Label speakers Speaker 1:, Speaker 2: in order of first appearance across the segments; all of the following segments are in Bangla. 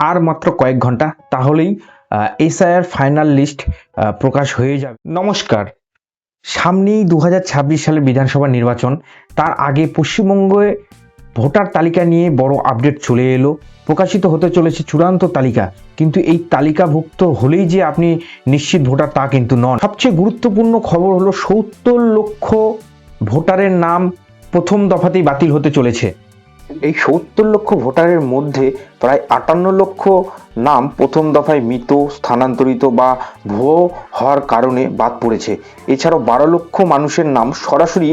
Speaker 1: আর মাত্র কয়েক ঘন্টা, তাহলেই এসআইআর ফাইনাল লিস্ট প্রকাশ হয়ে যাবে। নমস্কার, সামনেই 2026 সালের বিধানসভা নির্বাচন। তার আগে পশ্চিমবঙ্গে ভোটার তালিকা নিয়ে বড় আপডেট চলে এলো। প্রকাশিত হতে চলেছে চূড়ান্ত তালিকা, কিন্তু এই তালিকাভুক্ত হলেই যে আপনি নিশ্চিত ভোটার তা কিন্তু নন। সবচেয়ে গুরুত্বপূর্ণ খবর হলো 70 লক্ষ ভোটারের নাম প্রথম দফাতেই বাতিল হতে চলেছে। এই 70 লক্ষ ভোটারের মধ্যে প্রায় 58 লক্ষ নাম প্রথম দফায় মৃত, স্থানান্তরিত বা ভুয়ো হওয়ার কারণে বাদ পড়েছে। এছাড়াও 12 লক্ষ মানুষের নাম সরাসরি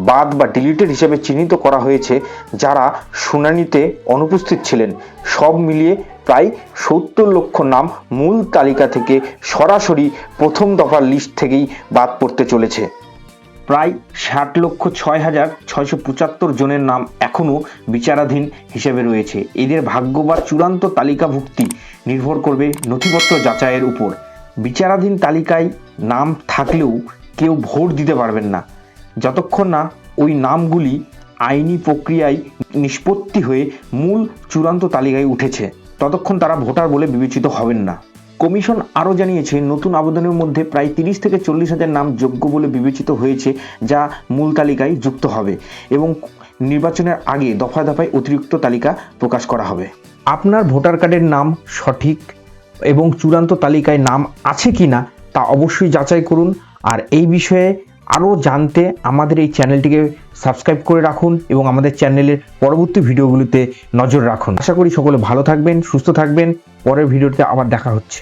Speaker 1: বাদ বা ডিলিটেড হিসেবে চিহ্নিত করা হয়েছে, যারা শুনানিতে অনুপস্থিত ছিলেন। সব মিলিয়ে প্রায় 70 লক্ষ নাম মূল তালিকা থেকে সরাসরি প্রথম দফার লিস্ট থেকেই বাদ পড়তে চলেছে। প্রায় 60,06,675 জনের নাম এখনও বিচারাধীন হিসেবে রয়েছে। এদের ভাগ্য বা চূড়ান্ত তালিকাভুক্তি নির্ভর করবে নথিপত্র যাচাইয়ের উপর। বিচারাধীন তালিকায় নাম থাকলেও কেউ ভোট দিতে পারবেন না যতক্ষণ না ওই নামগুলি আইনি প্রক্রিয়ায় নিষ্পত্তি হয়ে মূল চূড়ান্ত তালিকায় উঠেছে, ততক্ষণ তারা ভোটার বলে বিবেচিত হবেন না। কমিশন আরও জানিয়েছে, নতুন আবেদনের মধ্যে প্রায় 30 থেকে 40 হাজার নাম যোগ্য বলে বিবেচিত হয়েছে, যা মূল তালিকায় যুক্ত হবে এবং নির্বাচনের আগে দফায় দফায় অতিরিক্ত তালিকা প্রকাশ করা হবে। আপনার ভোটার কার্ডের নাম সঠিক এবং চূড়ান্ত তালিকায় নাম আছে কি না তা অবশ্যই যাচাই করুন। আর এই বিষয়ে আরও জানতে আমাদের এই চ্যানেলটিকে সাবস্ক্রাইব করে রাখুন এবং আমাদের চ্যানেলের পরবর্তী ভিডিওগুলিতে নজর রাখুন। আশা করি সকলে ভালো থাকবেন, সুস্থ থাকবেন। পরের ভিডিওতে আবার দেখা হচ্ছে।